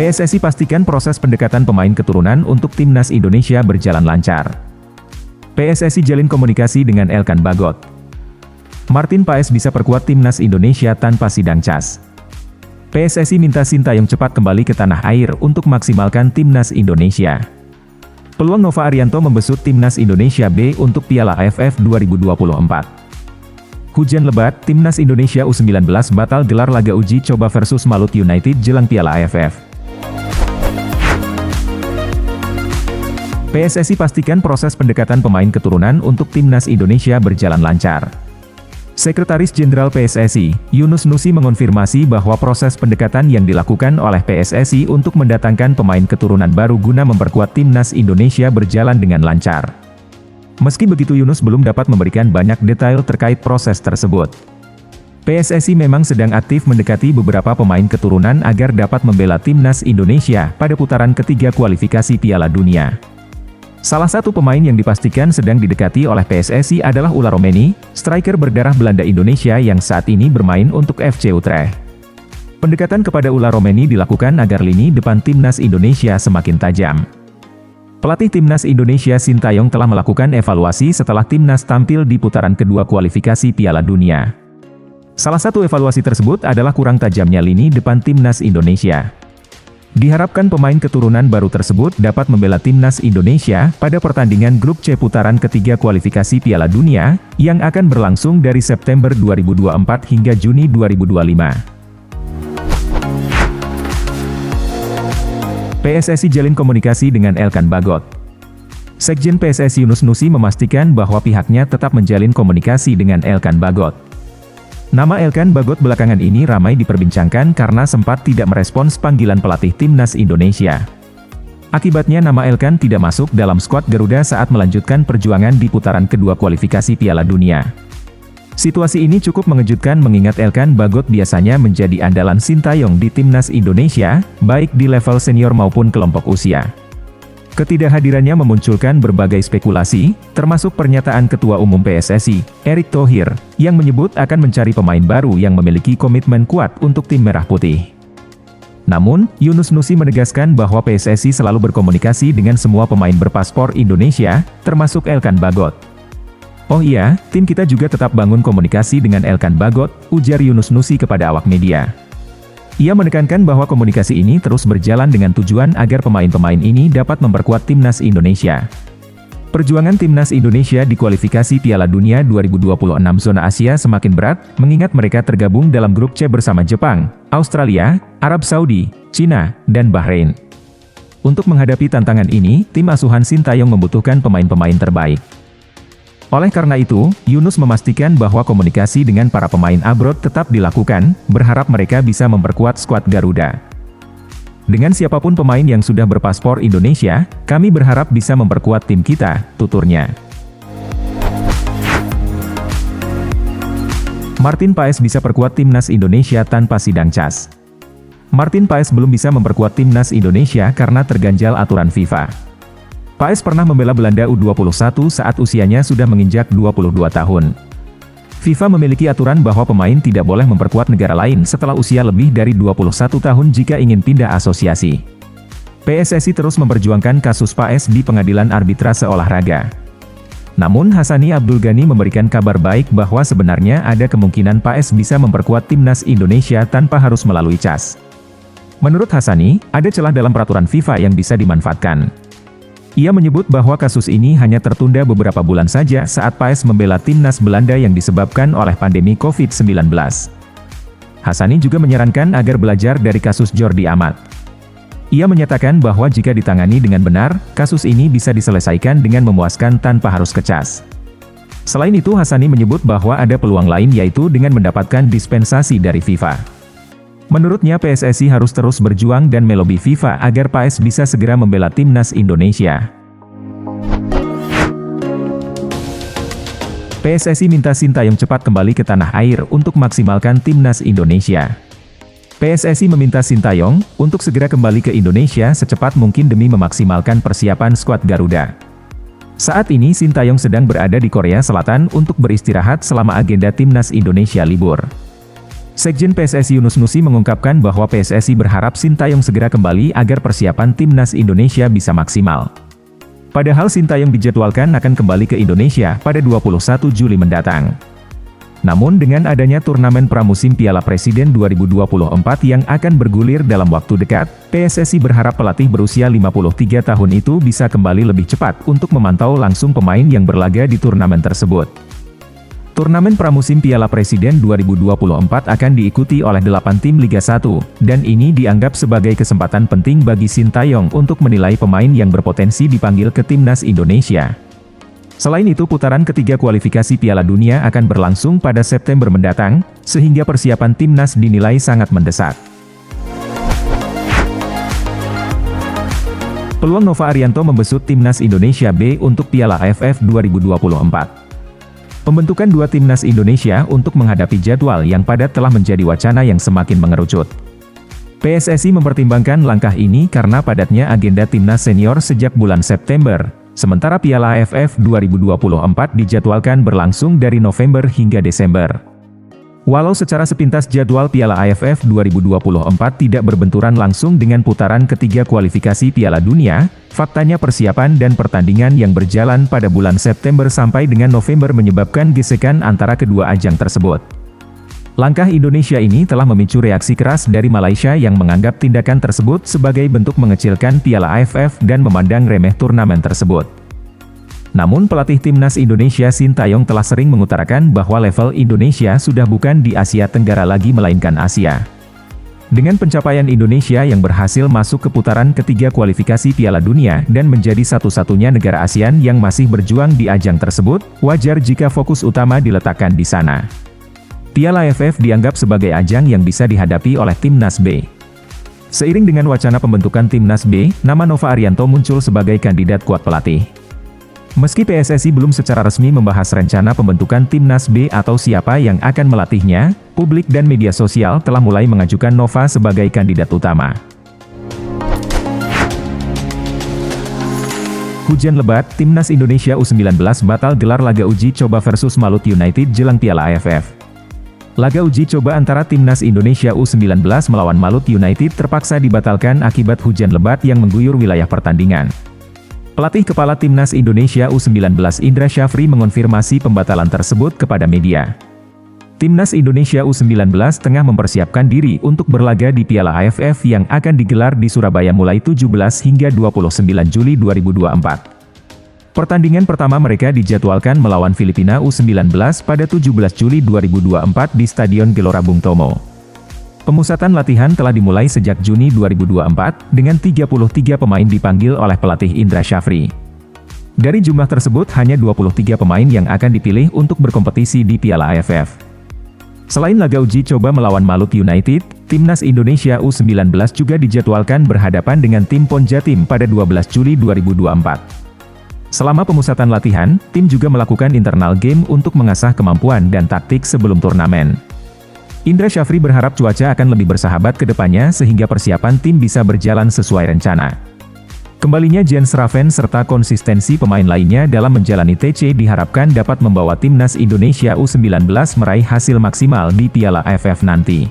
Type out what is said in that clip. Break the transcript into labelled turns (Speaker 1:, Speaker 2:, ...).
Speaker 1: PSSI pastikan proses pendekatan pemain keturunan untuk timnas Indonesia berjalan lancar. PSSI jalin komunikasi dengan Elkan Bagot. Martin Paes bisa perkuat timnas Indonesia tanpa sidang cas. PSSI minta Sintayong cepat kembali ke tanah air untuk maksimalkan timnas Indonesia. Peluang Nova Arianto membesut timnas Indonesia B untuk Piala AFF 2024. Hujan lebat, timnas Indonesia U19 batal gelar laga uji coba versus Malut United jelang Piala AFF. PSSI pastikan proses pendekatan pemain keturunan untuk timnas Indonesia berjalan lancar. Sekretaris Jenderal PSSI, Yunus Nusi mengonfirmasi bahwa proses pendekatan yang dilakukan oleh PSSI untuk mendatangkan pemain keturunan baru guna memperkuat timnas Indonesia berjalan dengan lancar. Meski begitu Yunus belum dapat memberikan banyak detail terkait proses tersebut. PSSI memang sedang aktif mendekati beberapa pemain keturunan agar dapat membela timnas Indonesia pada putaran ketiga kualifikasi Piala Dunia. Salah satu pemain yang dipastikan sedang didekati oleh PSSI adalah Ula Romeni, striker berdarah Belanda Indonesia yang saat ini bermain untuk FC Utrecht. Pendekatan kepada Ula Romeni dilakukan agar lini depan timnas Indonesia semakin tajam. Pelatih timnas Indonesia Sintayong telah melakukan evaluasi setelah timnas tampil di putaran kedua kualifikasi Piala Dunia. Salah satu evaluasi tersebut adalah kurang tajamnya lini depan timnas Indonesia. Diharapkan pemain keturunan baru tersebut dapat membela timnas Indonesia pada pertandingan grup C putaran ketiga kualifikasi Piala Dunia, yang akan berlangsung dari September 2024 hingga Juni 2025. PSSI jalin komunikasi dengan Elkan Bagot. Sekjen PSSI Yunus Nusi memastikan bahwa pihaknya tetap menjalin komunikasi dengan Elkan Bagot. Nama Elkan Bagot belakangan ini ramai diperbincangkan karena sempat tidak merespons panggilan pelatih timnas Indonesia. Akibatnya nama Elkan tidak masuk dalam skuad Garuda saat melanjutkan perjuangan di putaran kedua kualifikasi Piala Dunia. Situasi ini cukup mengejutkan mengingat Elkan Bagot biasanya menjadi andalan Sintayong di timnas Indonesia, baik di level senior maupun kelompok usia. Ketidakhadirannya memunculkan berbagai spekulasi, termasuk pernyataan Ketua Umum PSSI, Erick Thohir, yang menyebut akan mencari pemain baru yang memiliki komitmen kuat untuk tim Merah Putih. Namun, Yunus Nusi menegaskan bahwa PSSI selalu berkomunikasi dengan semua pemain berpaspor Indonesia, termasuk Elkan Bagot. "Oh iya, tim kita juga tetap bangun komunikasi dengan Elkan Bagot," ujar Yunus Nusi kepada awak media. Ia menekankan bahwa komunikasi ini terus berjalan dengan tujuan agar pemain-pemain ini dapat memperkuat timnas Indonesia. Perjuangan timnas Indonesia di kualifikasi Piala Dunia 2026 zona Asia semakin berat, mengingat mereka tergabung dalam grup C bersama Jepang, Australia, Arab Saudi, Cina, dan Bahrain. Untuk menghadapi tantangan ini, tim asuhan Sintayong membutuhkan pemain-pemain terbaik. Oleh karena itu, Yunus memastikan bahwa komunikasi dengan para pemain abroad tetap dilakukan, berharap mereka bisa memperkuat skuad Garuda. "Dengan siapapun pemain yang sudah berpaspor Indonesia, kami berharap bisa memperkuat tim kita," tuturnya. Martin Paes bisa perkuat timnas Indonesia tanpa sidang cas. Martin Paes belum bisa memperkuat timnas Indonesia karena terganjal aturan FIFA. Paes pernah membela Belanda U21 saat usianya sudah menginjak 22 tahun. FIFA memiliki aturan bahwa pemain tidak boleh memperkuat negara lain setelah usia lebih dari 21 tahun jika ingin pindah asosiasi. PSSI terus memperjuangkan kasus Paes di Pengadilan Arbitrase Olahraga. Namun Hassani Abdul Ghani memberikan kabar baik bahwa sebenarnya ada kemungkinan Paes bisa memperkuat timnas Indonesia tanpa harus melalui cas. Menurut Hassani, ada celah dalam peraturan FIFA yang bisa dimanfaatkan. Ia menyebut bahwa kasus ini hanya tertunda beberapa bulan saja saat Paes membela timnas Belanda yang disebabkan oleh pandemi COVID-19. Hassani juga menyarankan agar belajar dari kasus Jordi Amat. Ia menyatakan bahwa jika ditangani dengan benar, kasus ini bisa diselesaikan dengan memuaskan tanpa harus kecas. Selain itu Hassani menyebut bahwa ada peluang lain yaitu dengan mendapatkan dispensasi dari FIFA. Menurutnya PSSI harus terus berjuang dan melobi FIFA agar Paes bisa segera membela timnas Indonesia. PSSI minta Sintayong cepat kembali ke tanah air untuk maksimalkan timnas Indonesia. PSSI meminta Sintayong untuk segera kembali ke Indonesia secepat mungkin demi memaksimalkan persiapan skuad Garuda. Saat ini Sintayong sedang berada di Korea Selatan untuk beristirahat selama agenda timnas Indonesia libur. Sekjen PSSI Yunus Nusi mengungkapkan bahwa PSSI berharap Sintayong segera kembali agar persiapan timnas Indonesia bisa maksimal. Padahal Sintayong dijadwalkan akan kembali ke Indonesia pada 21 Juli mendatang. Namun dengan adanya turnamen pramusim Piala Presiden 2024 yang akan bergulir dalam waktu dekat, PSSI berharap pelatih berusia 53 tahun itu bisa kembali lebih cepat untuk memantau langsung pemain yang berlaga di turnamen tersebut. Turnamen pramusim Piala Presiden 2024 akan diikuti oleh 8 tim Liga 1, dan ini dianggap sebagai kesempatan penting bagi Sintayong untuk menilai pemain yang berpotensi dipanggil ke timnas Indonesia. Selain itu, putaran ketiga kualifikasi Piala Dunia akan berlangsung pada September mendatang, sehingga persiapan timnas dinilai sangat mendesak. Peluang Nova Arianto membesut timnas Indonesia B untuk Piala AFF 2024. Pembentukan dua timnas Indonesia untuk menghadapi jadwal yang padat telah menjadi wacana yang semakin mengerucut. PSSI mempertimbangkan langkah ini karena padatnya agenda timnas senior sejak bulan September, sementara Piala AFF 2024 dijadwalkan berlangsung dari November hingga Desember. Walau secara sepintas jadwal Piala AFF 2024 tidak berbenturan langsung dengan putaran ketiga kualifikasi Piala Dunia, faktanya persiapan dan pertandingan yang berjalan pada bulan September sampai dengan November menyebabkan gesekan antara kedua ajang tersebut. Langkah Indonesia ini telah memicu reaksi keras dari Malaysia yang menganggap tindakan tersebut sebagai bentuk mengecilkan Piala AFF dan memandang remeh turnamen tersebut. Namun pelatih timnas Indonesia Sintayong telah sering mengutarakan bahwa level Indonesia sudah bukan di Asia Tenggara lagi melainkan Asia. Dengan pencapaian Indonesia yang berhasil masuk ke putaran ketiga kualifikasi Piala Dunia dan menjadi satu-satunya negara ASEAN yang masih berjuang di ajang tersebut, wajar jika fokus utama diletakkan di sana. Piala AFF dianggap sebagai ajang yang bisa dihadapi oleh timnas B. Seiring dengan wacana pembentukan timnas B, nama Nova Arianto muncul sebagai kandidat kuat pelatih. Meski PSSI belum secara resmi membahas rencana pembentukan timnas B atau siapa yang akan melatihnya, publik dan media sosial telah mulai mengajukan Nova sebagai kandidat utama. Hujan lebat, timnas Indonesia U19 batal gelar laga uji coba versus Malut United jelang Piala AFF. Laga uji coba antara timnas Indonesia U19 melawan Malut United terpaksa dibatalkan akibat hujan lebat yang mengguyur wilayah pertandingan. Pelatih kepala timnas Indonesia U19 Indra Syafri mengonfirmasi pembatalan tersebut kepada media. Timnas Indonesia U19 tengah mempersiapkan diri untuk berlaga di Piala AFF yang akan digelar di Surabaya mulai 17 hingga 29 Juli 2024. Pertandingan pertama mereka dijadwalkan melawan Filipina U19 pada 17 Juli 2024 di Stadion Gelora Bung Tomo. Pemusatan latihan telah dimulai sejak Juni 2024, dengan 33 pemain dipanggil oleh pelatih Indra Syafri. Dari jumlah tersebut hanya 23 pemain yang akan dipilih untuk berkompetisi di Piala AFF. Selain laga uji coba melawan Malut United, timnas Indonesia U19 juga dijadwalkan berhadapan dengan tim PON Jatim pada 12 Juli 2024. Selama pemusatan latihan, tim juga melakukan internal game untuk mengasah kemampuan dan taktik sebelum turnamen. Indra Syafri berharap cuaca akan lebih bersahabat ke depannya sehingga persiapan tim bisa berjalan sesuai rencana. Kembalinya Jens Raven serta konsistensi pemain lainnya dalam menjalani TC diharapkan dapat membawa timnas Indonesia U19 meraih hasil maksimal di Piala AFF nanti.